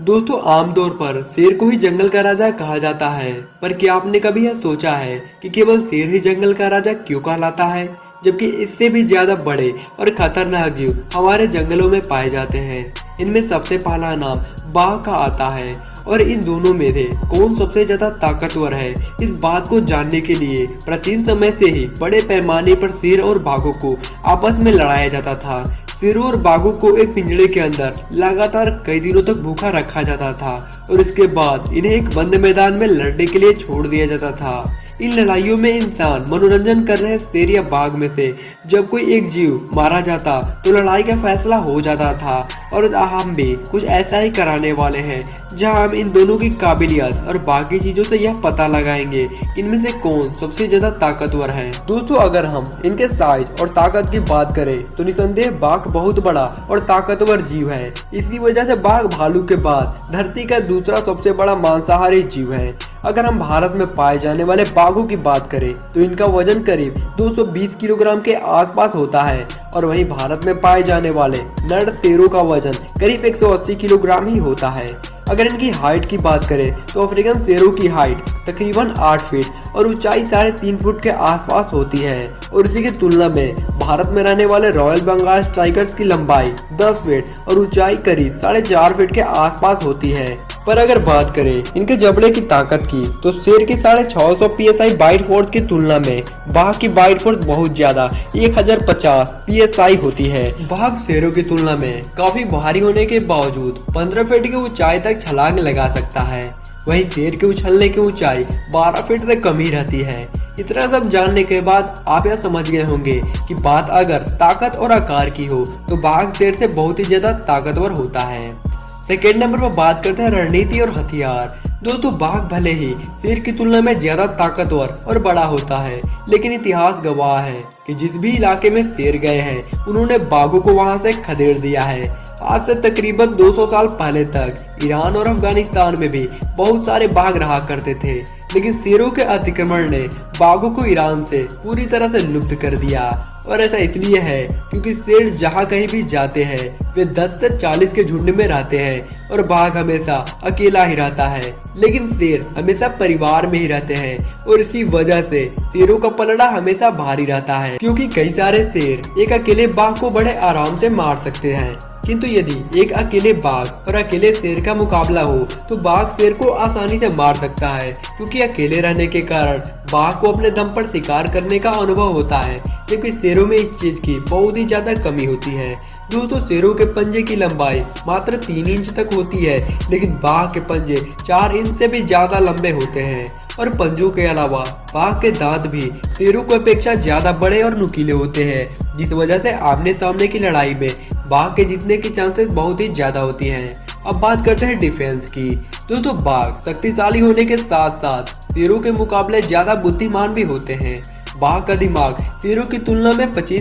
दोस्तों आमतौर पर शेर को ही जंगल का राजा कहा जाता है। पर क्या आपने कभी यह सोचा है कि केवल शेर ही जंगल का राजा क्यों कहलाता है, जबकि इससे भी ज्यादा बड़े और खतरनाक जीव हमारे जंगलों में पाए जाते हैं। इनमें सबसे पहला नाम बाघ का आता है और इन दोनों में से कौन सबसे ज्यादा ताकतवर है, इस बात को जानने के लिए प्राचीन समय से ही बड़े पैमाने पर शेर और बाघों को आपस में लड़ाया जाता था। शेरों और बाघों को एक पिंजड़े के अंदर लगातार कई दिनों तक भूखा रखा जाता था और इसके बाद इन्हें एक बंद मैदान में लड़ने के लिए छोड़ दिया जाता था। इन लड़ाइयों में इंसान मनोरंजन कर रहे शेर या बाघ में से जब कोई एक जीव मारा जाता तो लड़ाई का फैसला हो जाता था। और हम भी कुछ ऐसा ही कराने वाले हैं, जहां हम इन दोनों की काबिलियत और बाकी चीजों से यह पता लगाएंगे कि इनमें से कौन सबसे ज्यादा ताकतवर है। दोस्तों अगर हम इनके साइज और ताकत की बात करें तो निसंदेह बाघ बहुत बड़ा और ताकतवर जीव है। इसी वजह से बाघ भालू के बाद धरती का दूसरा सबसे बड़ा मांसाहारी जीव है। अगर हम भारत में पाए जाने वाले बाघों की बात करें तो इनका वजन करीब 220 किलोग्राम के आसपास होता है और वहीं भारत में पाए जाने वाले नर शेरों का वजन करीब 180 किलोग्राम ही होता है। अगर इनकी हाइट की बात करें तो अफ्रीकन शेरों की हाइट तकरीबन 8 फीट और ऊंचाई 3.5 फुट के आसपास होती है और इसी की तुलना में भारत में रहने वाले रॉयल बंगाल टाइगर्स की लंबाई 10 फीट और ऊंचाई करीब 4.5 फीट के आसपास होती है। पर अगर बात करें इनके जबड़े की ताकत की तो शेर की 650 psi बाइट फोर्स की तुलना में बाघ की बाइट फोर्स बहुत ज्यादा 1050 psi होती है। बाघ शेरों की तुलना में काफी भारी होने के बावजूद 15 फीट की ऊंचाई तक छलांग लगा सकता है। वहीं शेर के उछलने की ऊंचाई 12 फीट से कम ही रहती है। इतना सब जानने के बाद आप यह समझ गए होंगे कि बात अगर ताकत और आकार की हो तो बाघ शेर से बहुत ही ज्यादा ताकतवर होता है। सेकेंड नंबर पर बात करते हैं रणनीति और हथियार। दोस्तों बाघ भले ही शेर की तुलना में ज्यादा ताकतवर और बड़ा होता है, लेकिन इतिहास गवाह है कि जिस भी इलाके में शेर गए हैं उन्होंने बाघों को वहां से खदेड़ दिया है। आज से तकरीबन 200 साल पहले तक ईरान और अफगानिस्तान में भी बहुत सारे बाघ रहा करते थे, लेकिन शेरों के अतिक्रमण ने बाघों को ईरान से पूरी तरह से लुप्त कर दिया। और ऐसा इसलिए है क्योंकि शेर जहाँ कहीं भी जाते हैं वे 10 से 40 के झुंड में रहते हैं और बाघ हमेशा अकेला ही रहता है, लेकिन शेर हमेशा परिवार में ही रहते हैं और इसी वजह से शेरों का पलड़ा हमेशा भारी रहता है, क्योंकि कई सारे शेर एक अकेले बाघ को बड़े आराम से मार सकते हैं। किंतु यदि एक अकेले बाघ और अकेले शेर का मुकाबला हो तो बाघ शेर को आसानी से मार सकता है, क्योंकि अकेले रहने के कारण बाघ को अपने दम पर शिकार करने का अनुभव होता है, जबकि शेरों में इस चीज की बहुत ही ज्यादा कमी होती है। दोस्तों शेरों के पंजे की लंबाई मात्र 3 इंच तक होती है, लेकिन बाघ के पंजे 4 इंच से भी ज्यादा लंबे होते हैं और पंजों के अलावा बाघ के दांत भी शेरों की अपेक्षा ज्यादा बड़े और नुकीले होते हैं, जिस वजह से आमने सामने की लड़ाई में बाघ के जीतने की चांसेस बहुत ही ज्यादा होती हैं। अब बात करते हैं डिफेंस की। दोस्तों बाघ शक्तिशाली होने के साथ साथ शेरों के मुकाबले ज्यादा बुद्धिमान भी होते हैं। बाघ का दिमाग शेरों की तुलना में 25